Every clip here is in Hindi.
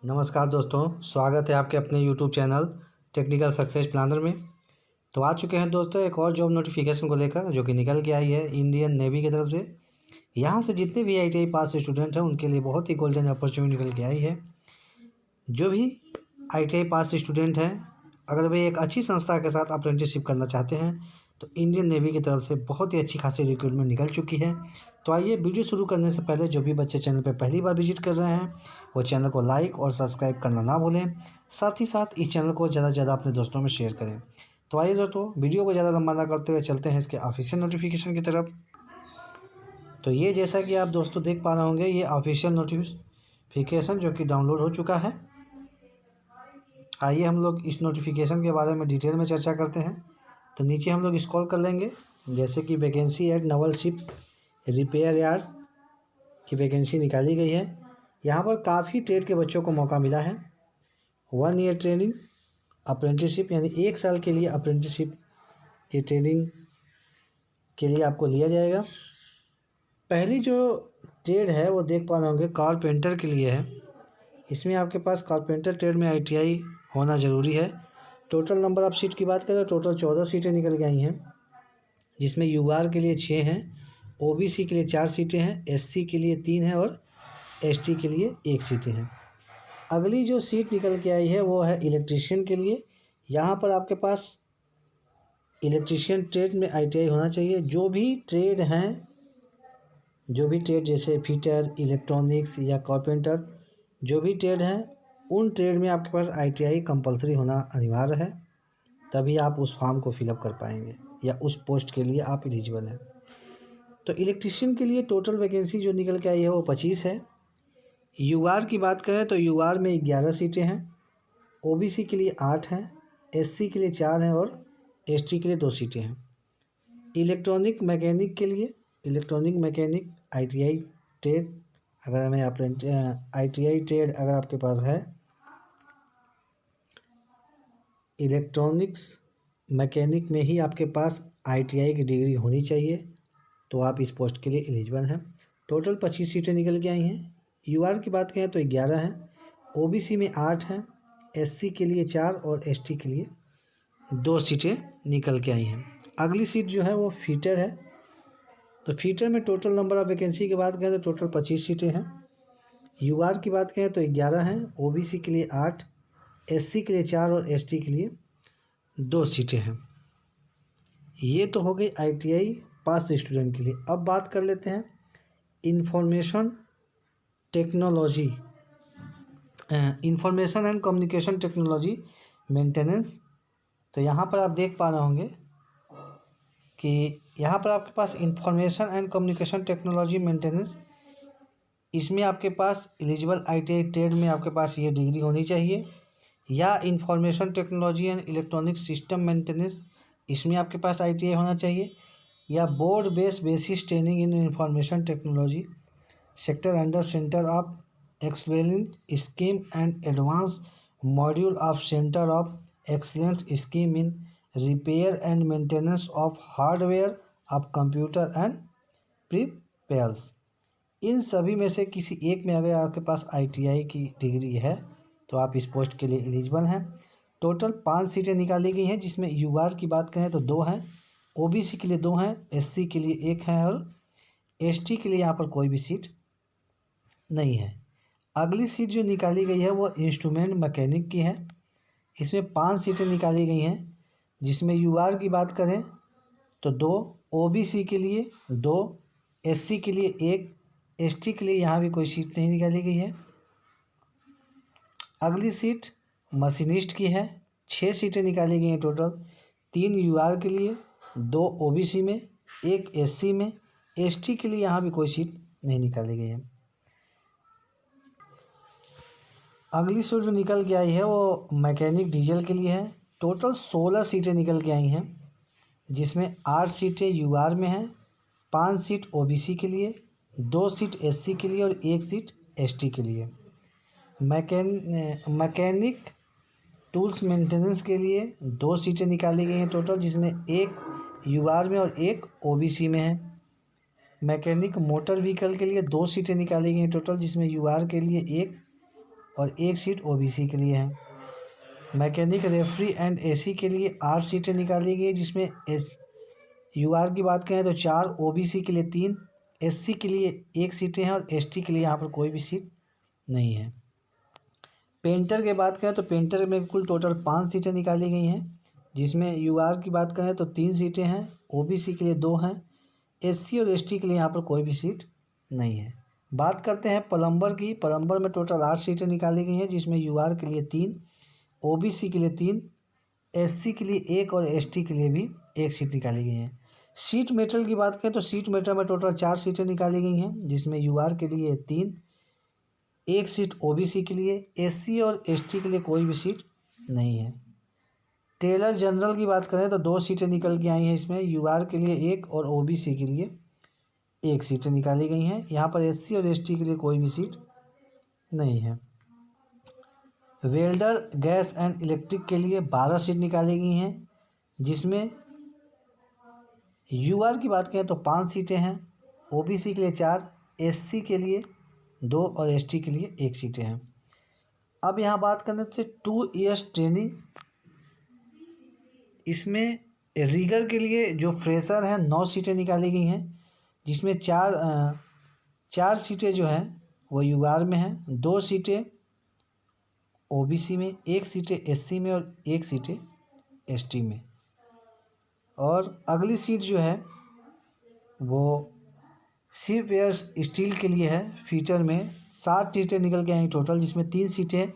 नमस्कार दोस्तों, स्वागत है आपके अपने YouTube channel technical success planner में। तो आ चुके हैं दोस्तों एक और जॉब नोटिफिकेशन को लेकर जो कि निकल के आई है इंडियन नेवी की तरफ से। यहाँ से जितने भी ITI पास स्टूडेंट हैं उनके लिए बहुत ही गोल्डन अपॉर्चुनिटी निकल के आई है। जो भी ITI पास स्टूडेंट हैं, अगर वे एक अच्छी संस्था के साथ अप्रेंटिसशिप करना चाहते हैं तो इंडियन नेवी की तरफ से बहुत ही अच्छी खासी रिक्रूटमेंट निकल चुकी है। तो आइए, वीडियो शुरू करने से पहले जो भी बच्चे चैनल पर पहली बार विजिट कर रहे हैं वो चैनल को लाइक और सब्सक्राइब करना ना भूलें। साथ ही साथ इस चैनल को ज़्यादा से ज़्यादा अपने दोस्तों में शेयर करें। तो आइए दोस्तों, वीडियो को ज़्यादा लंबा ना करते हुए चलते हैं इसके ऑफिशियल नोटिफिकेशन की तरफ। तो ये जैसा कि आप दोस्तों देख पा रहे होंगे, ये ऑफिशियल नोटिफिकेशन जो कि डाउनलोड हो चुका है। आइए हम लोग इस नोटिफिकेशन के बारे में डिटेल में चर्चा करते हैं। तो नीचे हम लोग स्क्रॉल कर लेंगे, जैसे कि vacancy at naval ship repair yard की वैकेंसी निकाली गई है। यहाँ पर काफ़ी ट्रेड के बच्चों को मौका मिला है। 1 ईयर ट्रेनिंग अप्रेंटिसशिप, यानी 1 साल के लिए अप्रेंटिसशिप की ट्रेनिंग के लिए आपको लिया जाएगा। पहली जो ट्रेड है वो देख पा रहे होंगे, कारपेंटर के लिए है। इसमें आपके पास कारपेंटर ट्रेड में ITI होना ज़रूरी है। टोटल नंबर ऑफ सीट की बात करें तो टोटल 14 सीटें निकल के आई हैं, जिसमें UR के लिए 6 हैं, OBC के लिए 4 सीटें हैं, SC के लिए 3 हैं और ST के लिए 1 सीटें हैं। अगली जो सीट निकल के आई है वो है इलेक्ट्रीशियन के लिए। यहाँ पर आपके पास इलेक्ट्रीशियन ट्रेड में ITI होना चाहिए। जो भी ट्रेड जैसे फिटर, इलेक्ट्रॉनिक्स या कारपेंटर, जो भी ट्रेड हैं उन ट्रेड में आपके पास ITI कंपलसरी होना अनिवार्य है, तभी आप उस फॉर्म को फिलअप कर पाएंगे या उस पोस्ट के लिए आप एलिजिबल हैं। तो इलेक्ट्रीशियन के लिए टोटल वैकेंसी जो निकल के आई है वो 25 है। UR की बात करें तो UR में 11 सीटें हैं, OBC के लिए 8 हैं, SC के लिए 4 हैं और ST के लिए 2 सीटें हैं। इलेक्ट्रॉनिक मैकेनिक के लिए, इलेक्ट्रॉनिक मैकेनिक ITI ट्रेड अगर आपके पास है, इलेक्ट्रॉनिक्स मैकेनिक में ही आपके पास ITI की डिग्री होनी चाहिए, तो आप इस पोस्ट के लिए एलिजिबल हैं। टोटल 25 सीटें निकल के आई हैं। UR की बात करें तो 11 हैं, OBC में 8 हैं, SC के लिए 4 और ST के लिए 2 सीटें निकल के आई हैं। अगली सीट जो है वो फीटर है। तो फीटर में टोटल नंबर ऑफ वैकेंसी की बात करें तो टोटल 25 सीटें हैं। UR की बात करें तो 11 हैं, OBC के लिए 8, SC के लिए 4 और ST के लिए 2 सीटें हैं। ये तो हो गई ITI पास स्टूडेंट के लिए। अब बात कर लेते हैं information and communication technology maintenance. तो यहाँ पर आप देख पा रहे होंगे कि यहाँ पर आपके पास information and communication technology maintenance, इसमें आपके पास एलिजिबल ITI ट्रेड में आपके पास ये डिग्री होनी चाहिए, या information technology and electronic system maintenance, इसमें आपके पास ITI होना चाहिए, या board basis training in information technology sector under centre of excellence scheme and advance module of centre of excellence scheme in repair and maintenance of hardware of computer and preparers. इन सभी में से किसी एक में अगर आपके पास ITI की डिग्री है तो आप इस पोस्ट के लिए एलिजिबल हैं। टोटल 5 सीटें निकाली गई हैं, जिसमें UR की बात करें तो 2 हैं, OBC के लिए 2 हैं, SC के लिए 1 है और ST के लिए यहाँ पर कोई भी सीट नहीं है। अगली सीट जो निकाली गई है वो इंस्ट्रूमेंट मैकेनिक की है। इसमें 5 सीटें निकाली गई हैं, जिसमें UR की बात करें तो 2, OBC के लिए 2, SC के लिए 1, ST के लिए यहाँ भी कोई सीट नहीं निकाली गई है। अगली सीट मशीनिस्ट की है। 6 सीटें निकाली गई हैं टोटल, 3 UR के लिए, 2 OBC में, 1 SC में, ST के लिए यहाँ भी कोई सीट नहीं निकाली गई है। अगली सीट जो निकल के आई है वो मैकेनिक डीजल के लिए है। टोटल 16 सीटें निकल के आई हैं, जिसमें 8 सीटें UR में हैं, 5 सीट OBC के लिए, 2 सीट SC के लिए और 1 सीट ST के लिए। मैकेनिक टूल्स मेंटेनेंस के लिए 2 सीटें निकाली गई हैं टोटल, जिसमें 1 UR में और 1 OBC में है। मैकेनिक मोटर व्हीकल के लिए 2 सीटें निकाली गई हैं टोटल, जिसमें UR के लिए 1 और 1 सीट ओबीसी के लिए है। मैकेनिक, रेफरी एंड एसी के लिए 8 सीटें निकाली गई, जिसमें यूआर की बात करें तो 4, ओबीसी के लिए 3, एससी के लिए 1 सीटें हैं और एसटी के लिए यहाँ पर कोई भी सीट नहीं है। पेंटर की बात करें तो पेंटर में कुल टोटल 5 सीटें निकाली गई हैं, जिसमें यूआर की बात करें तो 3 सीटें हैं, ओबीसी के लिए 2 हैं, एससी और एसटी के लिए यहाँ पर कोई भी सीट नहीं है। बात करते हैं प्लम्बर की। प्लम्बर में टोटल 8 सीटें निकाली गई हैं, जिसमें यूआर के लिए 3, ओबीसी के लिए 3, एससी के लिए 1 और एसटी के लिए भी 1 सीट निकाली गई हैं। सीट मेटल की बात करें तो सीट मेटल में टोटल 4 सीटें निकाली गई हैं, जिसमें यूआर के लिए 3, 1 सीट ओबीसी के लिए, एससी और एसटी के लिए कोई भी सीट नहीं है। टेलर जनरल की बात करें तो 2 सीटें निकल के आई हैं, इसमें यूआर के लिए 1 और ओबीसी के लिए 1 सीटें निकाली गई हैं। यहाँ पर एससी और एसटी के लिए कोई भी सीट नहीं है। वेल्डर, गैस एंड इलेक्ट्रिक के लिए 12 सीट निकाली गई हैं, जिसमें यूआर की बात करें तो 5 सीटें हैं, ओबीसी के लिए 4, एससी के लिए 2 और एसटी के लिए 1 सीटें हैं। अब यहाँ बात करने से 2 ईयर्स ट्रेनिंग, इसमें रीगर के लिए जो फ्रेशर हैं 9 सीटें निकाली गई हैं, जिसमें 4 सीटें जो हैं वो यूआर में हैं, 2 सीटें ओबीसी में, 1 सीटें एससी में और 1 सीटें एसटी में। और अगली सीट जो है वो शिप वेयर्स स्टील के लिए है। फीटर में 7 सीटें निकल के आई टोटल, जिसमें 3 सीटें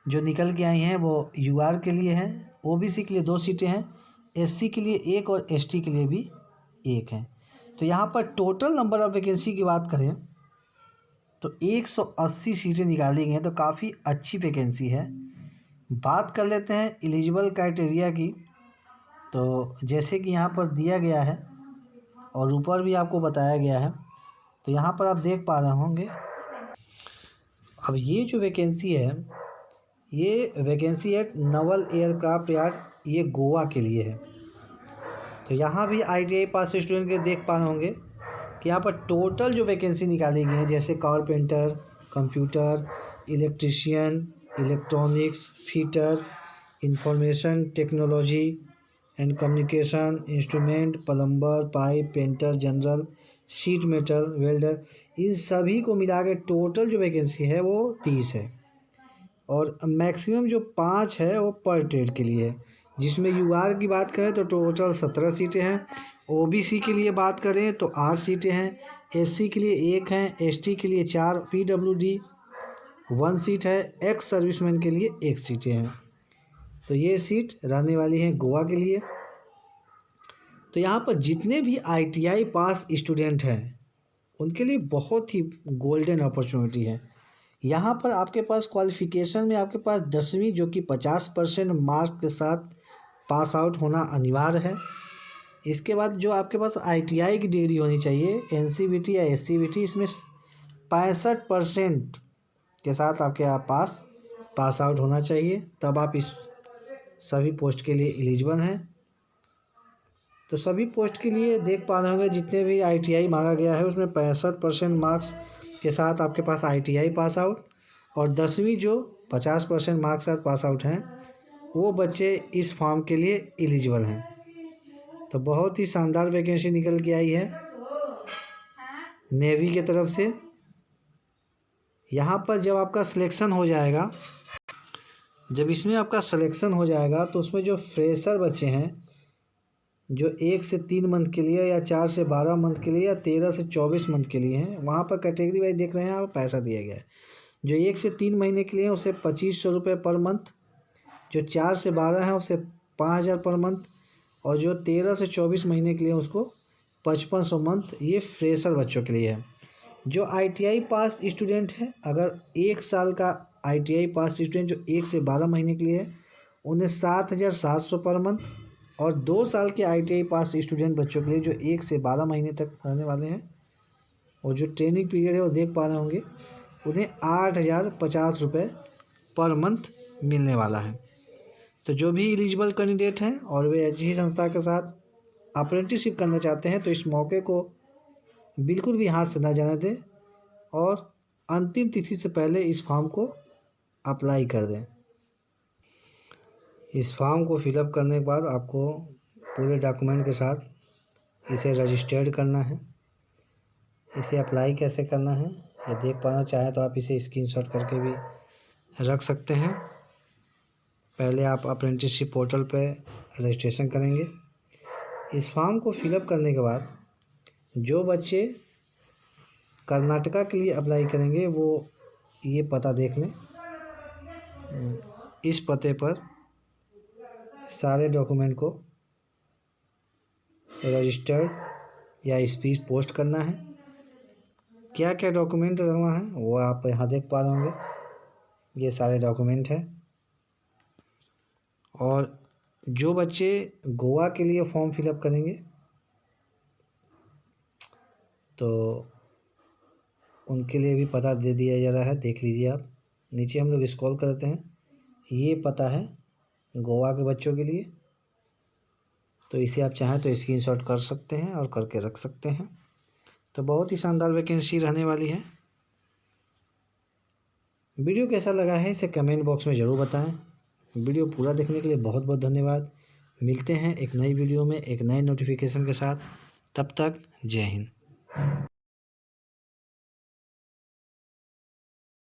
जो निकल के आई हैं वो यूआर के लिए हैं, ओबीसी के लिए 2 सीटें हैं, एससी के लिए 1 और एसटी के लिए भी 1 है। तो यहाँ पर टोटल नंबर ऑफ वैकेंसी की बात करें तो 180 सीटें निकाली गई हैं, तो काफ़ी अच्छी वैकेंसी है। बात कर लेते हैं एलिजिबल क्राइटेरिया की। तो जैसे कि यहाँ पर दिया गया है और ऊपर भी आपको बताया गया है, तो यहाँ पर आप देख पा रहे होंगे। अब ये जो वैकेंसी है, ये वैकेंसी है नवल एयरक्राफ्ट यार्ड, ये गोवा के लिए है। तो यहाँ भी आईटीआई पास स्टूडेंट के देख पा रहे होंगे कि यहाँ पर टोटल जो वैकेंसी निकाली गई है, जैसे carpenter, computer, electrician, electronics, fitter, information technology and communication, instrument, plumber, pipe, painter general, sheet metal, welder, इन सभी को मिला के टोटल जो वैकेंसी है वो 30 है। और मैक्सिमम जो 5 है वो पर ट्रेड के लिए है, जिसमें यूआर की बात करें तो टोटल 17 सीटें हैं, ओबीसी के लिए बात करें तो 8 सीटें हैं, एससी के लिए 1 हैं, एसटी के लिए 4, पीडब्ल्यूडी 1 सीट है, एक्स सर्विसमैन के लिए 1 सीटें हैं। तो ये सीट रहने वाली है गोवा के लिए। तो यहाँ पर जितने भी आईटीआई पास स्टूडेंट हैं उनके लिए बहुत ही गोल्डन अपॉर्चुनिटी है। यहाँ पर आपके पास क्वालिफ़िकेशन में आपके पास 10वीं जो कि 50% मार्क्स के साथ पास आउट होना अनिवार्य है। इसके बाद जो आपके पास आईटीआई की डिग्री होनी चाहिए, एनसीवीटी या एससीवीटी, इसमें 65% के साथ आपके पास आउट होना चाहिए, तब आप इस सभी पोस्ट के लिए एलिजिबल हैं। तो सभी पोस्ट के लिए देख पा रहे होंगे जितने भी आईटीआई मांगा गया है उसमें 65% मार्क्स के साथ आपके पास आईटीआई पास आउट, और 10वीं जो 50% मार्क्स के साथ पास आउट हैं वो बच्चे इस फॉर्म के लिए एलिजिबल हैं। तो बहुत ही शानदार वैकेंसी निकल के आई है नेवी की तरफ से। यहाँ पर जब आपका सिलेक्शन हो जाएगा, जब इसमें आपका सिलेक्शन हो जाएगा तो उसमें जो फ्रेशर बच्चे हैं जो 1 से 3 मंथ के लिए या 4 से 12 मंथ के लिए या 13 से 24 मंथ के लिए हैं, वहाँ पर कैटेगरी वाइज देख रहे हैं आप, पैसा दिया गया है। जो 1 से 3 महीने के लिए हैं उसे 2500 रुपये पर मंथ, जो 4 से 12 हैं उसे 5000 पर मंथ, और जो 13 से 24 महीने के लिए उसको 5500 मंथ। ये फ्रेशर बच्चों के लिए है। जो आईटीआई पास स्टूडेंट हैं, अगर 1 साल का आईटीआई पास स्टूडेंट जो 1 से 12 महीने के लिए है उन्हें 7700 पर मंथ, और 2 साल के आईटीआई पास स्टूडेंट बच्चों के लिए जो 1 से 12 महीने तक रहने वाले हैं और जो ट्रेनिंग पीरियड है वो देख पा रहे होंगे, उन्हें 8050 रुपये पर मंथ मिलने वाला है। तो जो भी एलिजिबल कैंडिडेट हैं और वे अच्छी संस्था के साथ अप्रेंटिसशिप करना चाहते हैं तो इस मौके को बिल्कुल भी हाथ से ना जाने दें और अंतिम तिथि से पहले इस फॉर्म को अप्लाई कर दें। इस फॉर्म को फिलअप करने के बाद आपको पूरे डॉक्यूमेंट के साथ इसे रजिस्टर्ड करना है। इसे अप्लाई कैसे करना है ये देख पाना चाहें तो आप इसे स्क्रीनशॉट करके भी रख सकते हैं। पहले आप अप्रेंटिसशिप पोर्टल पे रजिस्ट्रेशन करेंगे। इस फॉर्म को फिलअप करने के बाद जो बच्चे कर्नाटका के लिए अप्लाई करेंगे वो ये पता देख लें। इस पते पर सारे डॉक्यूमेंट को रजिस्टर्ड या स्पीड पोस्ट करना है। क्या क्या डॉक्यूमेंट लगना है वो आप यहाँ देख पा रहे होंगे। ये सारे डॉक्यूमेंट हैं। और जो बच्चे गोवा के लिए फॉर्म फिलअप करेंगे तो उनके लिए भी पता दे दिया जा रहा है, देख लीजिए आप। नीचे हम लोग स्क्रॉल करते हैं, ये पता है गोवा के बच्चों के लिए, तो इसे आप चाहें तो स्क्रीनशॉट कर सकते हैं और करके रख सकते हैं। तो बहुत ही शानदार वैकेंसी रहने वाली है। वीडियो कैसा लगा है इसे कमेंट बॉक्स में ज़रूर बताएं। वीडियो पूरा देखने के लिए बहुत बहुत धन्यवाद। मिलते हैं एक नई वीडियो में एक नए नोटिफिकेशन के साथ। तब तक जय हिंद।